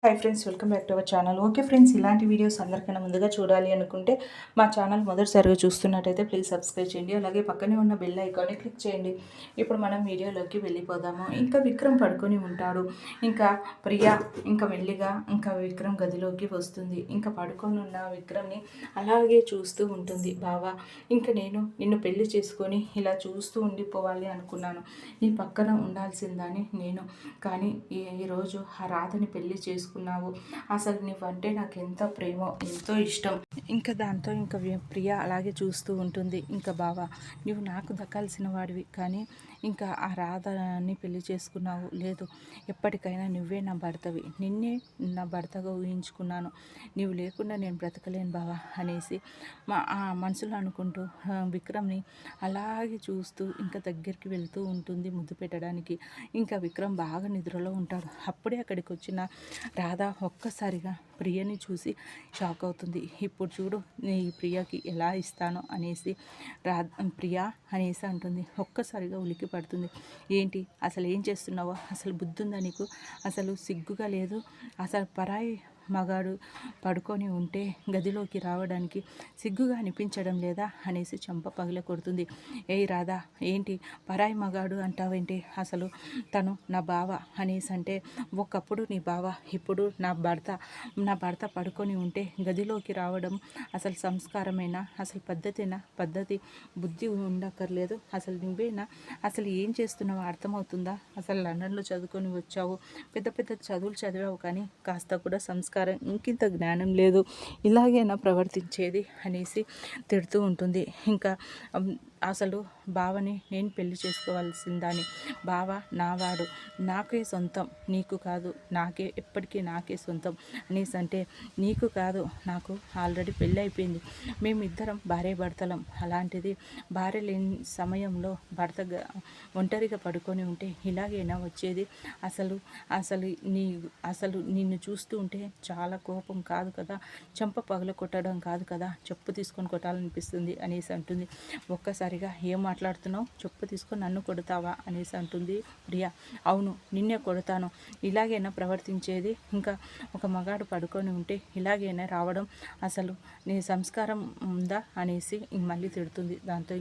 Hi friends, welcome back to our channel. Okay friends, ఇలాంటి videos అందరికన్నా ముందుగా చూడాలి అనుకుంటే మా ఛానల్ మొదటిసారిగా చూస్తున్నట్టయితే ప్లీజ్ సబ్స్క్రైబ్ చేయండి. అలాగే పక్కనే ఉన్న బెల్ ఐకాన్ని క్లిక్ చేయండి. ఇప్పుడు మనం వీడియోలోకి వెళ్ళిపోదాము. ఇంకా విక్రమ్ పడుకొని ఉంటాడు. ఇంకా ప్రియా ఇంకా మెల్లిగా ఇంకా విక్రమ్ గదిలోకి వస్తుంది. ఇంకా పడుకొని ఉన్న విక్రమ్ని అలాగే చూస్తూ ఉంటుంది. బావా, ఇంకా నేను నిన్ను పెళ్లి చేసుకొని ఇలా చూస్తూ ఉండిపోవాలి అనుకున్నాను. నీ పక్కన ఉండాల్సిందని నేను, కానీ ఈరోజు ఆ రాధని పెళ్లి చేసుకున్నావు. అసలు నువ్వంటే నాకు ఎంత ప్రేమో, ఎంతో ఇష్టం. ఇంకా దాంతో ఇంకా ప్రియ అలాగే చూస్తూ ఉంటుంది. ఇంకా బావా, నువ్వు నాకు దక్కాల్సిన వాడివి, కానీ ఇంకా ఆ రాధని పెళ్లి చేసుకున్నావు. లేదు, ఎప్పటికైనా నువ్వే నా భర్తవి, నిన్నే నా భర్తగా ఊహించుకున్నాను. నువ్వు లేకుండా నేను బ్రతకలేను బావా అనేసి ఆ మనసులో అనుకుంటూ విక్రమ్ని అలాగే చూస్తూ ఇంకా దగ్గరికి వెళ్తూ ఉంటుంది ముద్దు పెట్టడానికి. ఇంకా విక్రమ్ బాగా నిద్రలో ఉంటాడు. అప్పుడే అక్కడికి వచ్చిన రాధ ఒక్కసారిగా ప్రియని చూసి షాక్ అవుతుంది. ఇప్పుడు చూడు నీ ప్రియకి ఎలా ఇస్తానో అనేసి ప్రియా అనేసి అంటుంది. ఒక్కసారిగా ఉలికి పడుతుంది. ఏంటి అసలు ఏం చేస్తున్నావో, అసలు బుద్ధి ఉందా నీకు, అసలు సిగ్గుగా లేదు, అసలు పరాయి మగాడు పడుకొని ఉంటే గదిలోకి రావడానికి సిగ్గుగా అనిపించడం లేదా అనేసి చెంప పగిల కొడుతుంది. ఏయ్ రాధా, ఏంటి పరాయి మగాడు అంటావేంటి, అసలు తను నా బావ అనేసి అంటే ఒకప్పుడు నీ బావ, ఇప్పుడు నా భర్త పడుకొని ఉంటే గదిలోకి రావడం అసలు సంస్కారమేనా, అసలు పద్ధతేనా, పద్ధతి బుద్ధి ఉండక్కర్లేదు, అసలు నువ్వేనా, అసలు ఏం చేస్తున్నావో అర్థమవుతుందా, అసలు లండన్లో చదువుకొని వచ్చావు, పెద్ద పెద్ద చదువులు చదివావు, కానీ కాస్త కూడా సంస్కారం ఇంకింత జ్ఞానం లేదు, ఇలాగైనా ప్రవర్తించేది అనేసి తిడుతూ ఉంటుంది. ఇంకా అసలు బావని నేను పెళ్లి చేసుకోవాల్సిందాన్ని, బావ నావాడు, నాకే సొంతం, నీకు కాదు, నాకే ఎప్పటికీ నాకే సొంతం అనేసి అంటే నీకు కాదు, నాకు ఆల్రెడీ పెళ్ళి అయిపోయింది, మేమిద్దరం భార్య భర్తలం, అలాంటిది భార్య లేని సమయంలో భర్త ఒంటరిగా పడుకొని ఉంటే ఇలాగైనా వచ్చేది, అసలు అసలు నీ అసలు నిన్ను చూస్తూ ఉంటే చాలా కోపం కాదు కదా, చెంప పగల కొట్టడం కాదు కదా, చెప్పు తీసుకొని కొట్టాలనిపిస్తుంది అనేసి అంటుంది. ఒక్కసారిగా ఏం మాట్లాడుతున్నావు, చెప్పు తీసుకొని నన్ను కొడతావా అనేసి అంటుంది ప్రియా. అవును, నిన్నే కొడతాను, ఇలాగైనా ప్రవర్తించేది, ఇంకా ఒక మగాడు పడుకొని ఉంటే ఇలాగైనా రావడం, అసలు నీ సంస్కారం ఉందా అనేసి మళ్ళీ తిడుతుంది. దాంతో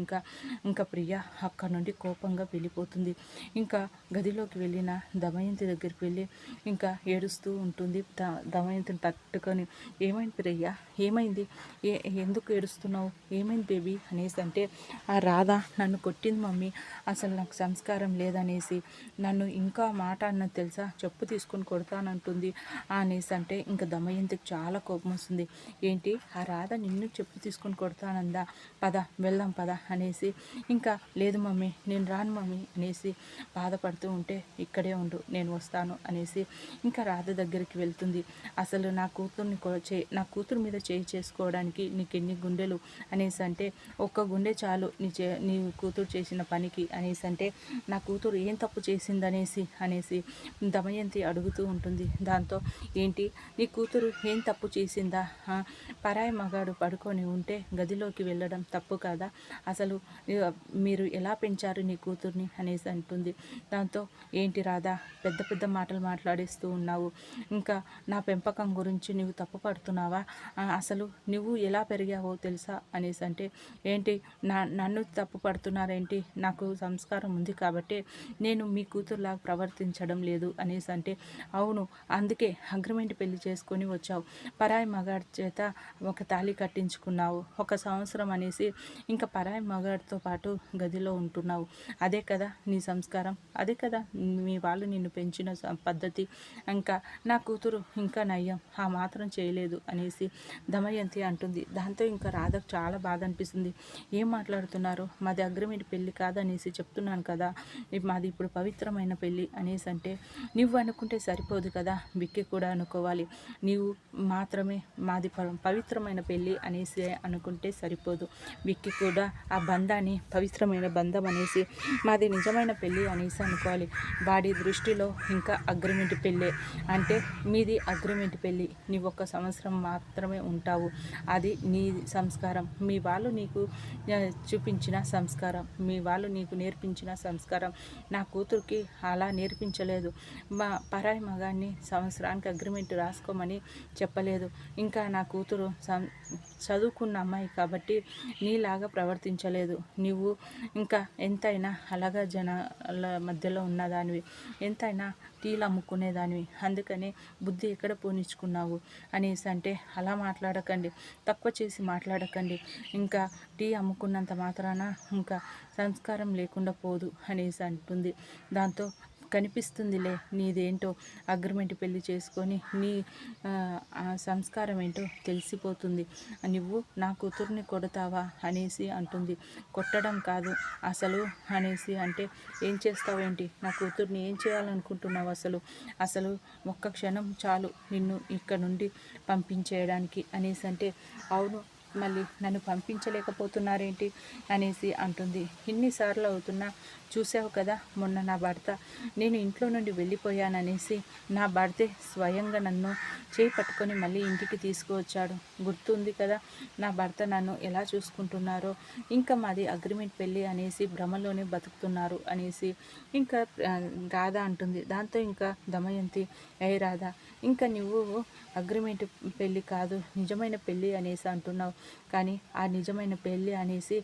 ఇంకా ప్రియా అక్కడ నుండి కోపంగా వెళ్ళిపోతుంది. ఇంకా గదిలోకి వెళ్ళిన దమయంతి దగ్గరికి వెళ్ళి ఇంకా ఏడుస్తూ ఉంటుంది. దమయంతిని తట్టుకొని ఏమైంది ప్రియా, ఏమైంది, ఎందుకు ఏడుస్తున్నావు, ఏమైంది బేబీ అనేసి అంటే ఆ రాధ నన్ను కొట్టింది మమ్మీ, అసలు నాకు సంస్కారం లేదనేసి నన్ను ఇంకా మాట అన్నది తెలుసా, చెప్పు తీసుకొని కొడతానంటుంది అనేసి అంటే ఇంకా దమయంతికి చాలా కోపం వస్తుంది. ఏంటి ఆ రాధ నిన్ను చెప్పు తీసుకొని కొడతానందా, పద వెళ్దాం పద అనేసి ఇంకా లేదు మమ్మీ నేను రాను మమ్మీ అనేసి బాధపడుతూ ఉంటే ఇక్కడే ఉండు నేను వస్తాను అనేసి ఇంకా రాధ దగ్గరికి వెళ్తుంది. అసలు నా కూతురు మీద చేయి చేసుకోవడానికి నీకు ఎన్ని గుండెలు అనేసి అంటే ఒక్క గుండె చాలు నీ కూతురు చేసిన పనికి అనేసి అంటే నా కూతురు ఏం తప్పు చేసిందనేసి దమయంతి అడుగుతూ ఉంటుంది. దాంతో ఏంటి నీ కూతురు ఏం తప్పు చేసిందా, పరాయి మగాడు పడుకొని ఉంటే గదిలోకి వెళ్ళడం తప్పు కాదా, అసలు మీరు ఎలా పెంచారు నీ కూతుర్ని అనేసి అంటుంది. దాంతో ఏంటి రాధా, పెద్ద పెద్ద మాటలు మాట్లాడేస్తూ ఉన్నావు, ఇంకా నా పెంపకం గురించి నువ్వు తప్పు పడుతున్నావా, అసలు నువ్వు ఎలా పెరిగావో తెలుసా అనేసి అంటే ఏంటి నన్ను తప్పు పడుతున్నారేంటి, నాకు సంస్కారం ఉంది కాబట్టి నేను మీ కూతురులాగా ప్రవర్తించడం లేదు అనేసి అంటే అవును, అందుకే అగ్రిమెంట్ పెళ్లి చేసుకొని వచ్చావు, పరాయి మగాడి చేత ఒక తాళి కట్టించుకున్నావు, 1 సంవత్సరం అనేసి ఇంకా పరాయి మగాడితో పాటు గదిలో ఉంటున్నావు, అదే కదా నీ సంస్కారం, అదే కదా మీ వాళ్ళు నిన్ను పెంచిన పద్ధతి, ఇంకా నా కూతురు ఇంకా నయ్యం ఆ మాత్రం చేయలేదు అనేసి దమయంతి అంటుంది. దాంతో ఇంకా రాధకు చాలా బాధ అనిపిస్తుంది. ఏం మాట్లాడుతున్నారు, మాది అగ్రిమెంట్ పెళ్ళి కాదనేసి చెప్తున్నాను కదా, మాది ఇప్పుడు పవిత్రమైన పెళ్ళి అనేసి అంటే నువ్వు అనుకుంటే సరిపోదు కదా, విక్కి కూడా అనుకోవాలి, నీవు మాత్రమే మాది పవిత్రమైన పెళ్ళి అనేసి అనుకుంటే సరిపోదు, విక్కి కూడా ఆ బంధాన్ని పవిత్రమైన బంధం అనేసి మాది నిజమైన పెళ్ళి అనేసి అనుకోవాలి, వాడి దృష్టిలో ఇంకా అగ్రిమెంట్ పెళ్ళే అంటే మీది అగ్రిమెంట్ పెళ్ళి, నీవు 1 సంవత్సరం మాత్రమే ఉంటావు, అది నీ సంస్కారం, మీ వాళ్ళు నీకు చూపించిన సంస్కారం, మీ వాళ్ళు నీకు నేర్పించిన సంస్కారం నా కూతురికి అలా నేర్పించలేదు. మా పరాయి మగాన్ని సంవత్సరానికి అగ్రిమెంట్ రాసుకోమని చెప్పలేదు. ఇంకా నా కూతురు చదువుకున్న అమ్మాయి కాబట్టి నీలాగా ప్రవర్తించలేదు. నువ్వు ఇంకా ఎంతైనా అలాగా జనాల మధ్యలో ఉన్నదానివి, ఎంతైనా టీలు అమ్ముకునేదానివి, అందుకని బుద్ధి ఎక్కడ పోనిచ్చుకున్నావు అనేసి అంటే, అలా మాట్లాడకండి, తక్కువ చేసి మాట్లాడకండి, ఇంకా టీ అమ్ముకున్నంత మాత్రాన ఇంకా సంస్కారం లేకుండా పోదు అనేసి అంటుంది. దాంతో కనిపిస్తుందిలే నీదేంటో, అగ్రిమెంట్ పెళ్లి చేసుకొని నీ సంస్కారం ఏంటో తెలిసిపోతుంది. నువ్వు నా కూతుర్ని కొడతావా అనేసి అంటుంది. కొట్టడం కాదు అసలు అనేసి అంటే, ఏం చేస్తావేంటి, నా కూతుర్ని ఏం చేయాలనుకుంటున్నావు అసలు ఒక్క క్షణం చాలు నిన్ను ఇక్కడ నుండి పంపించేయడానికి అనేసి అంటే, అవును మళ్ళీ నన్ను పంపించలేకపోతున్నారేంటి అనేసి అంటుంది. ఇన్నిసార్లు అవుతున్నా చూసావు కదా, మొన్న నా భర్త నేను ఇంట్లో నుండి వెళ్ళిపోయాననేసి నా భర్తే స్వయంగా నన్ను చేయి పట్టుకొని మళ్ళీ ఇంటికి తీసుకువచ్చాడు. గుర్తుంది కదా నా భర్త నన్ను ఎలా చూసుకుంటున్నారో. ఇంకా మాది అగ్రిమెంట్ పెళ్ళి అనేసి భ్రమలోనే బతుకుతున్నారు అనేసి ఇంకా రాధ అంటుంది. దాంతో ఇంకా దమయంతి, ఏ రాధ, ఇంకా నువ్వు అగ్రిమెంట్ పెళ్ళి కాదు నిజమైన పెళ్ళి అనేసి అంటున్నావు, కానీ ఆ నిజమైన పెళ్ళి అనేసి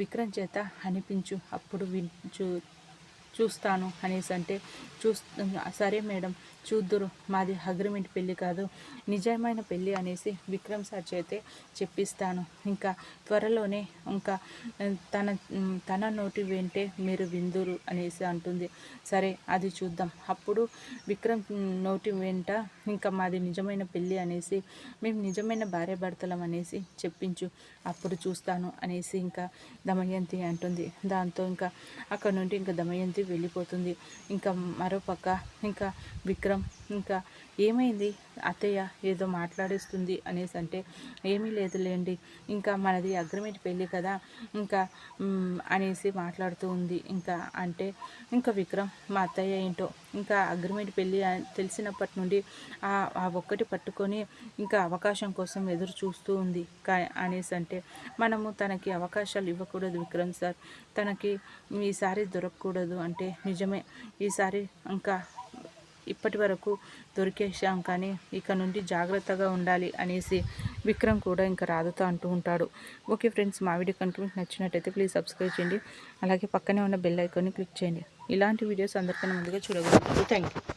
విక్రమ్ చేత అనిపించు, అప్పుడు చూస్తాను అనేసి అంటే, సరే మేడం చూద్దురు, మాది అగ్రిమెంట్ పెళ్ళి కాదు నిజమైన పెళ్ళి అనేసి విక్రమ్ సార్ చేతే చెప్పిస్తాను. ఇంకా త్వరలోనే ఇంకా తన నోటి వెంటే మీరు విందురు అనేసి అంటుంది. సరే అది చూద్దాం, అప్పుడు విక్రమ్ నోటి వెంట ఇంకా మాది నిజమైన పెళ్ళి అనేసి, మేము నిజమైన భార్యాభర్తలం అనేసి చెప్పించు, అప్పుడు చూస్తాను అనేసి ఇంకా దమయంతి అంటుంది. దాంతో ఇంకా అక్కడ నుండి ఇంకా దమయంతి వెళ్ళిపోతుంది. ఇంకా మరోపక్క ఇంకా విక్రమ్ ఇంకా ఏమైంది అత్తయ్య ఏదో మాట్లాడిస్తుంది అనేసి అంటే, ఏమీ లేదులేండి, ఇంకా మనది అగ్రిమెంట్ పెళ్ళి కదా ఇంకా అనేసి మాట్లాడుతూ ఉంది. ఇంకా అంటే ఇంకా విక్రమ్, మా అత్తయ్య ఏంటో ఇంకా అగ్రిమెంట్ పెళ్ళి తెలిసినప్పటి నుండి ఆ ఒక్కటి పట్టుకొని ఇంకా అవకాశం కోసం ఎదురు చూస్తూ ఉంది అనేసి అంటే, మనము తనకి అవకాశాలు ఇవ్వకూడదు విక్రమ్ సార్, తనకి ఈసారి దొరకకూడదు అంటే నిజమే, ఈసారి ఇంకా ఇప్పటి వరకు దొరికేసాం కానీ ఇక నుండి జాగ్రత్తగా ఉండాలి అనేసి విక్రమ్ కూడా ఇంకా రాధతో అంటూ ఉంటాడు. ఓకే ఫ్రెండ్స్, మా వీడియో కనుక మీకు నచ్చినట్టయితే ప్లీజ్ సబ్స్క్రైబ్ చేయండి, అలాగే పక్కనే ఉన్న బెల్ ఐకాన్ని క్లిక్ చేయండి. ఇలాంటి వీడియోస్ అందరికన్నా ముందుగా చూడగలుగుతారు. Thank you.